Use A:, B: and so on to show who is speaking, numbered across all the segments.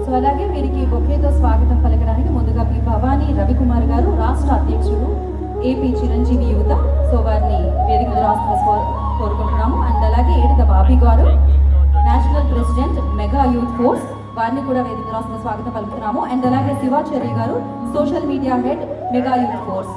A: So అలాగే వీరికి బొకేతో స్వాగతం పలకడానికి ముందుగా పి భవానీ రవికుమార్ గారు రాష్ట్ర అధ్యక్షులు ఏపీ చిరంజీవి యువత, సో వారిని వేదిక మీద రాష్ట్ర కోరుకుంటున్నాము. అండ్ అలాగే ఏడిద బాబీ గారు national president mega youth force, వారిని కూడా వేదిక రాష్ట్ర స్వాగతం పలుకుతున్నాము. అండ్ అలాగే Shivacharya garu social media head mega youth force.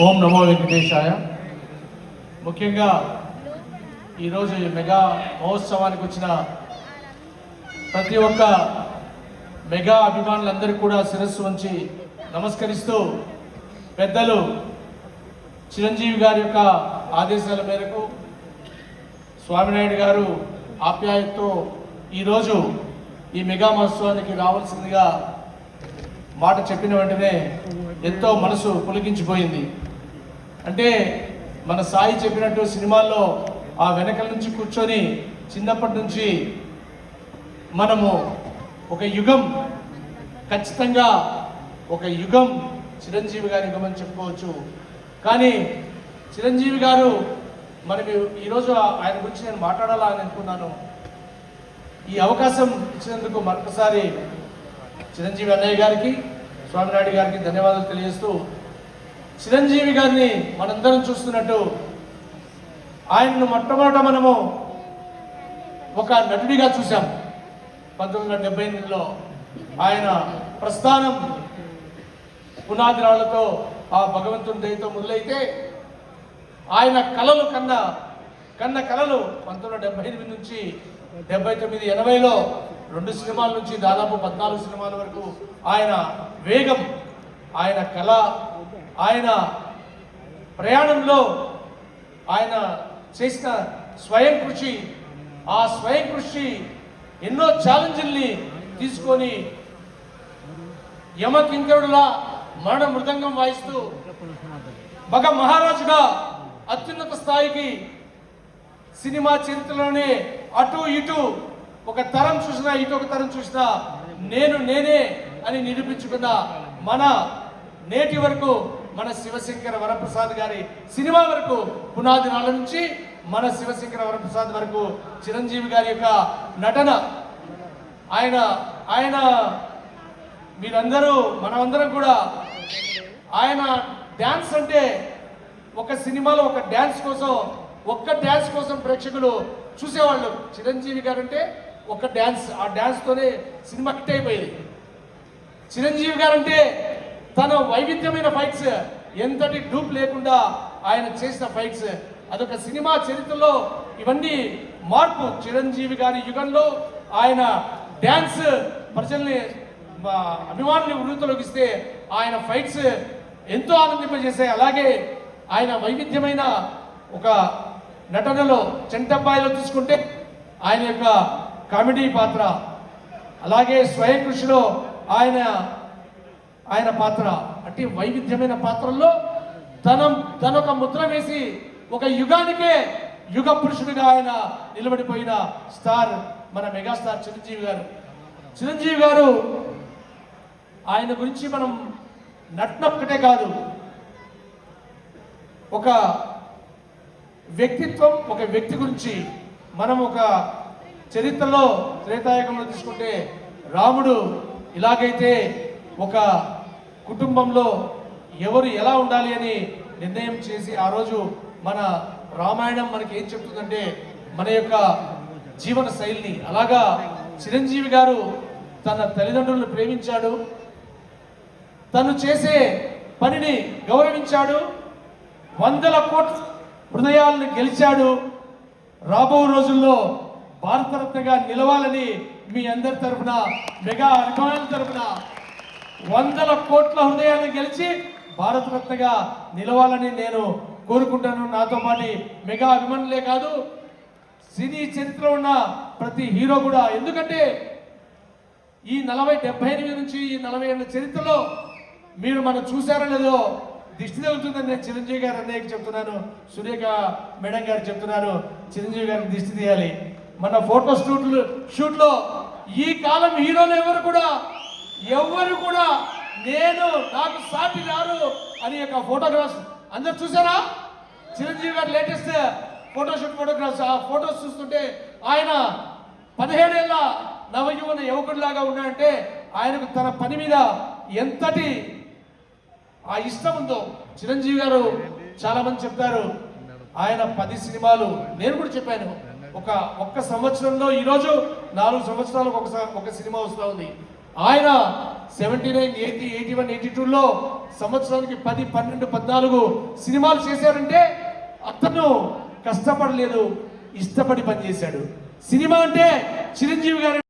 B: ఓం నమో వెంకటేశాయ. ముఖ్యంగా ఈరోజు ఈ మెగా మహోత్సవానికి వచ్చిన ప్రతి ఒక్క మెగా అభిమానులందరికీ కూడా శిరస్సు వంచి నమస్కరిస్తూ, పెద్దలు చిరంజీవి గారి యొక్క ఆదేశాల మేరకు స్వామినాయుడు గారు ఆప్యాయతతో ఈరోజు ఈ మెగా మహోత్సవానికి రావాల్సిందిగా మాట చెప్పిన వెంటనే ఎంతో మనసు పులికించిపోయింది. అంటే మన సాయి చెప్పినట్టు సినిమాల్లో ఆ వెనకల నుంచి కూర్చొని చిన్నప్పటి నుంచి మనము ఒక యుగం, ఖచ్చితంగా ఒక యుగం చిరంజీవి గారి యుగం అని చెప్పుకోవచ్చు. కానీ చిరంజీవి గారు మనకి ఈరోజు ఆయన గురించి నేను మాట్లాడాలని అనుకున్నాను. ఈ అవకాశం ఇచ్చినందుకు మరొకసారి చిరంజీవి అన్నయ్య గారికి, స్వామినాయుడు గారికి ధన్యవాదాలు తెలియజేస్తూ, చిరంజీవి గారిని మనందరం చూస్తున్నట్టు ఆయనను మొట్టమొదట మనము ఒక నటుడిగా చూసాం. 1978లో ఆయన ప్రస్థానం పునాది రాళ్లతో ఆ భగవంతుని దయతో మొదలైతే ఆయన కళలు కన్న కళలు 1978 నుంచి 79, 80లో 2 సినిమాల నుంచి దాదాపు 14 సినిమాల వరకు ఆయన వేగం, ఆయన కళ, ఆయన ప్రయాణంలో ఆయన చేసిన స్వయం కృషి, ఆ స్వయం కృషి ఎన్నో ఛాలెంజ్ల్ని తీసుకొని యమకింకరుడులా మరణ మృదంగం వాయిస్తూ మగ మహారాజుగా అత్యున్నత స్థాయికి సినిమా చరిత్రలోనే అటు ఇటు ఒక తరం చూసినా ఇటు ఒక తరం చూసినా నేనే అని నిరూపించుకున్న మన నేటి వరకు మన శివశంకర వరప్రసాద్ గారి సినిమా వరకు, పునాది నాళ్ళ నుంచి మన శివశంకర వరప్రసాద్ వరకు చిరంజీవి గారి యొక్క నటన, ఆయన మీరందరూ మనమందరం కూడా ఆయన డ్యాన్స్ అంటే ఒక సినిమాలో ఒక డ్యాన్స్ కోసం ప్రేక్షకులు చూసేవాళ్ళు. చిరంజీవి గారు అంటే ఒక డ్యాన్స్, ఆ డ్యాన్స్తోనే సినిమా హిట్ అయిపోయింది. చిరంజీవి గారు అంటే తన వైవిధ్యమైన ఫైట్స్, ఎంతటి డూప్ లేకుండా ఆయన చేసిన ఫైట్స్, అదొక సినిమా చరిత్రలో ఇవన్నీ మార్పు. చిరంజీవి గారి యుగంలో ఆయన డ్యాన్స్ ప్రజల్ని, అభిమానుల్ని ఉర్రూతలోకిస్తే ఆయన ఫైట్స్ ఎంతో ఆనందింపజేశాయి. అలాగే ఆయన వైవిధ్యమైన ఒక నటనలో చంటబ్బాయిలో తీసుకుంటే ఆయన యొక్క కామెడీ పాత్ర, అలాగే స్వయం కృషిలో ఆయన పాత్ర, అంటే వైవిధ్యమైన పాత్రల్లో తనొక ముద్ర వేసి ఒక యుగానికే యుగ పురుషుడిగా ఆయన నిలబడిపోయిన స్టార్ మన మెగాస్టార్ చిరంజీవి గారు. ఆయన గురించి మనం నటనొక్కటే కాదు, ఒక వ్యక్తిత్వం, ఒక వ్యక్తి గురించి మనం ఒక చరిత్రలో త్రేతాయుగంలో తీసుకుంటే రాముడు ఇలాగైతే ఒక కుటుంబంలో ఎవరు ఎలా ఉండాలి అని నిర్ణయం చేసి ఆ రోజు మన రామాయణం మనకి ఏం చెప్తుందంటే మన యొక్క జీవన శైలిని. అలాగా చిరంజీవి గారు తన తల్లిదండ్రులను ప్రేమించాడు, తను చేసే పనిని గౌరవించాడు, వందల కోట్ల హృదయాలను గెలిచాడు. రాబో రోజుల్లో భారతరత్నగా నిలవాలని మీ అందరి తరఫున, మెగా అభిమానుల తరఫున వందల కోట్ల హృదయాలను గెలిచి భారతరత్నగా నిలవాలని నేను కోరుకుంటాను. నాతో పాటు మెగా అభిమానులే కాదు, సినీ చరిత్రలో ఉన్న ప్రతి హీరో కూడా. ఎందుకంటే ఈ 78 నుంచి ఈ 40 ఏళ్ళ చరిత్రలో మీరు మనం చూసారో లేదో దిష్టి తగులుతుందని నేను చిరంజీవి గారు అన్నయ్యకి చెప్తున్నాను, సురేఖ మేడం గారు చెప్తున్నాను, చిరంజీవి గారికి దిష్టి తీయాలి. మన ఫోటో షూట్లో ఈ కాలం హీరోలు ఎవరు కూడా నేను నాకు సాటి రారు అని ఒక ఫోటోగ్రాఫ్స్ అందరు చూసారా? చిరంజీవి గారు లేటెస్ట్ ఫోటోగ్రాఫ్స్, ఆ ఫోటోస్ చూస్తుంటే ఆయన 17 ఏళ్ళ నవయువన యువకుడిలాగా ఉన్నాడంటే ఆయనకు తన పని మీద ఎంతటి ఆ ఇష్టం ఉందో. చిరంజీవి గారు చాలా మంది చెప్తారు ఆయన 10 సినిమాలు, నేను కూడా చెప్పాను, ఒక్క సంవత్సరంలో ఈరోజు 4 సంవత్సరాలకు ఒక సినిమా వస్తూ ఉంది. ఆయన 79, 80, 81, 82లో సంవత్సరానికి 10, 12, 14 సినిమాలు చేశారంటే అతను కష్టపడలేదు, ఇష్టపడి పనిచేశాడు. సినిమా అంటే చిరంజీవి గారు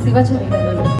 A: శివచవి గారు.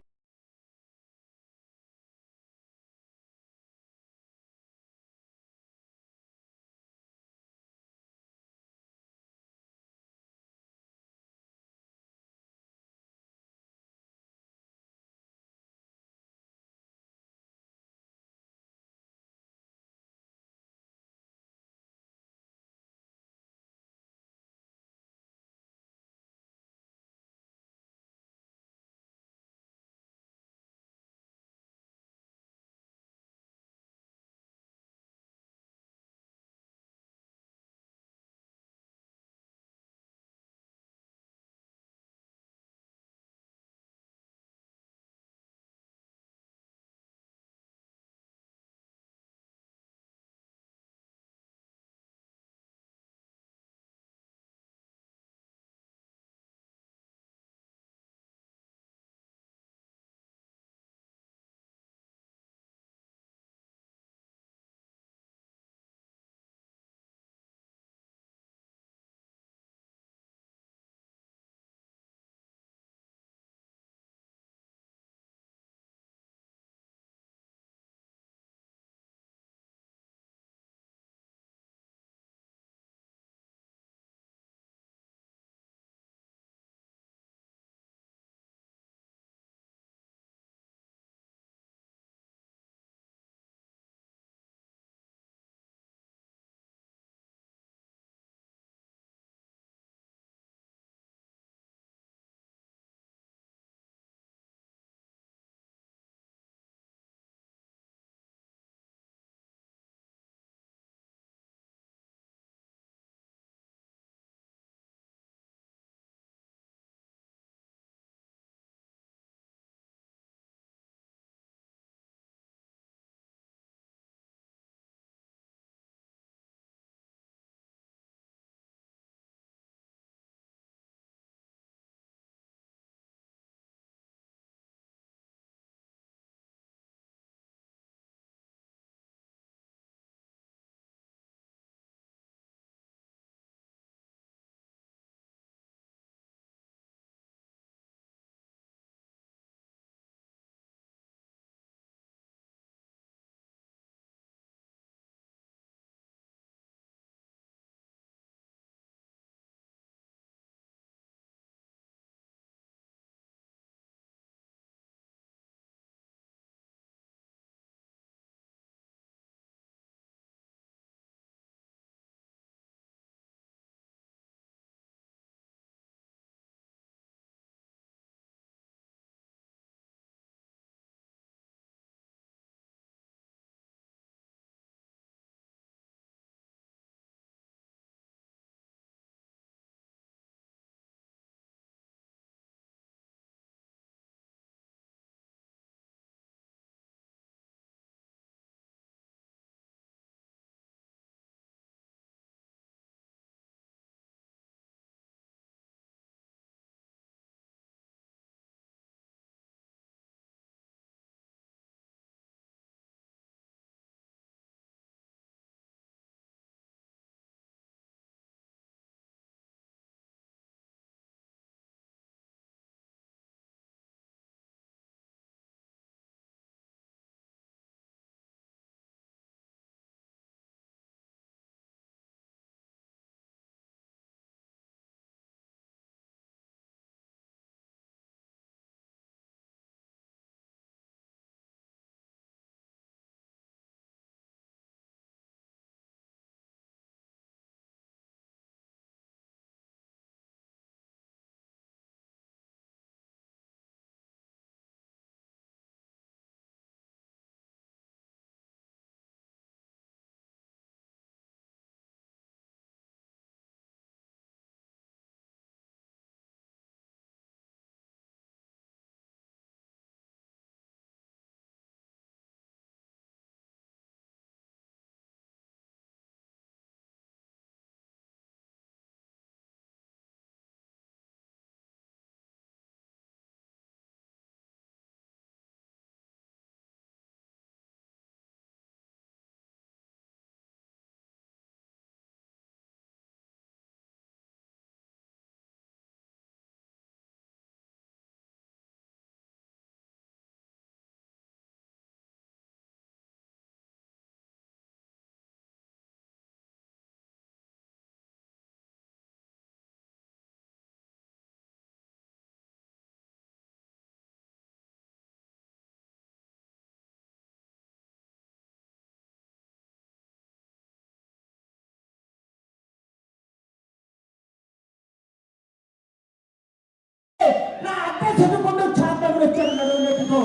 C: పాటలు చదువుకుంటూ చాటంలో వచ్చాడు నడువునెట్టుకో.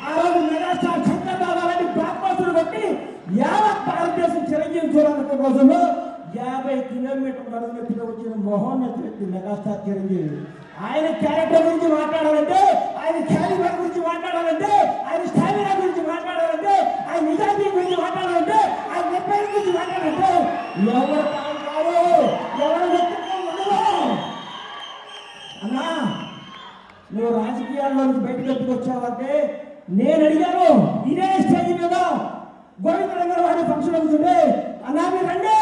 C: ఆ రోజు మెగాస్టార్ శంకర్ దాదా లాంటి బ్లాక్ బస్టర్లు కొట్టి యావత్ భారతదేశం చిరంజీవి చూడాలనుకున్న రోజుల్లో 50 కిలోమీటర్లు నడువునెట్టుగా వచ్చిన మహోన్నత వ్యక్తి మెగాస్టార్ చిరంజీవి. ఆయన క్యారెక్టర్ గురించి మాట్లాడాలంటే, ఆయన క్యాలిబర్ గురించి మాట్లాడాలంటే, ఆయన స్టామినా గురించి మాట్లాడాలంటే, ఆయన నిజాయితీ గురించి మాట్లాడాలంటే, ఆయన నిర్భయ గురించి మాట్లాడాలంటే ఎవరు కాదు, ఎవరు వ్యక్తిత్వం ఉండదు. అన్నా నువ్వు రాజకీయాల్లో నుంచి బయటకు ఎత్తుకొచ్చావంటే నేను అడిగాను ఇదే స్టేజ్ మీద గోవిందరంగ వారి ఫంక్షన్ అవుతుండే, అన్నా మీరు రండి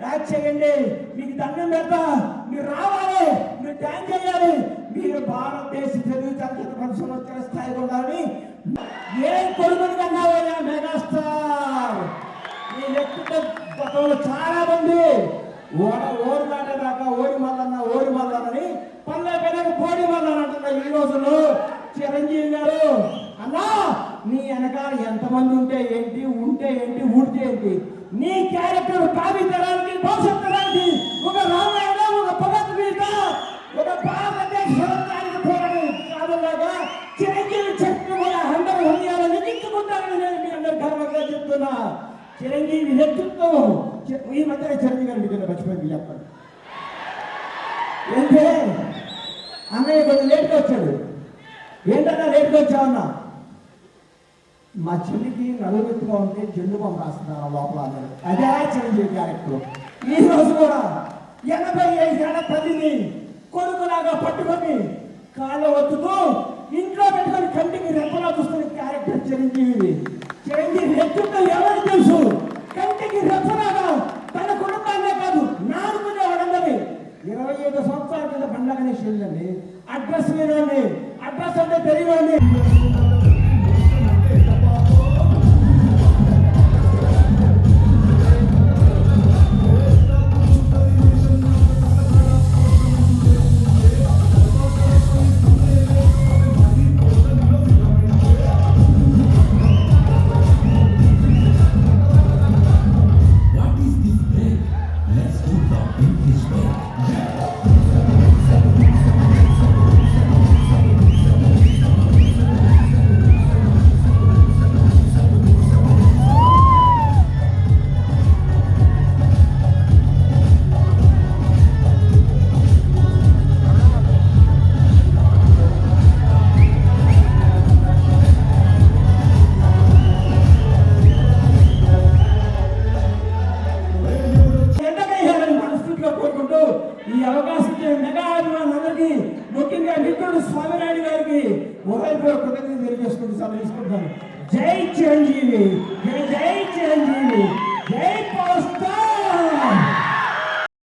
C: యాక్ట్ చేయండి, మీకు దండం పెడతా, మీరు రావాలి, మీరు డ్యాన్స్ చేయాలి, మీరు భారతదేశ తెలుగు చలచిత్ర పరిశ్రమ వచ్చిన స్థాయిలో ఉండాలని ఏం కొడుకుని కన్నావయ్యా మెగాస్టార్. ఈ వ్యక్తిత్వ గతంలో చాలా మంది ఓడి మాటేదాకా ఓడి మల్లన్నని పల్లె పెద్దకు పోడి మల్లన్న అంటున్న ఈ రోజుల్లో చిరంజీవి గారు అన్నా నీ వెనకాల ఎంతమంది ఉంటే ఏంటి, ఊడితే ఏంటి, నీ క్యారెక్టర్ భావితరానికి భవిష్యత్ తరానికి ఒక రామాయణ, ఒక భగవద్గీత, ఒక భారతదేశ స్వతంత్రానికి పోరాడు కాదలాగా చిరంజీవి చరిత్ర కూడా అందరూ హృదయాలను నిందించుకుంటారని నేను మీ అందరూ గర్వంగా చెప్తున్నా. చిరంజీవి వ్యక్తిత్వం ఈ మధ్య చిరంజీవి గారు మీకు మర్చిపోయింది చెప్పండి ఏంటే అన్నయ్య కొంచెం లేట్గా వచ్చాడు. ఏంటన్నా లేట్గా వచ్చావన్నా? మా చెల్లికి నలుగురిగా ఉంటే జెండు బొమ్మ రాస్తున్నారు లోపల అందరూ. అదే చిరంజీవి క్యారెక్టర్. ఈ రోజు కూడా 85 ఏళ్ల తల్లిని కొడుకులాగా పట్టుకొని కాళ్ళ వద్దుతూ ఇంట్లో పెట్టుకొని కంటికి రెప్పలా చూస్తున్న క్యారెక్టర్ చిరంజీవి. చిరంజీవి వ్యక్తిత్వం ఎవరికి తెలుసు? కంటికి రెప్పలాగా తన కుటుంబాన్నే కాదు నానుకునే వాళ్ళందరి 25 సంవత్సరాల కింద పండగనే చెల్లండి. అడ్రస్ లేదండి, అడ్రస్ అంటే తెలియదండి. ఈ అవకాశం మెగా అభిమానులందరికీ ముఖ్యంగా మిత్రుడు స్వామినాయుడు గారికి కృతజ్ఞతలు తెలియజేసుకుంటూ సమర్పిస్తున్నాను. జై చిరంజీవి, జై చిరంజీవి.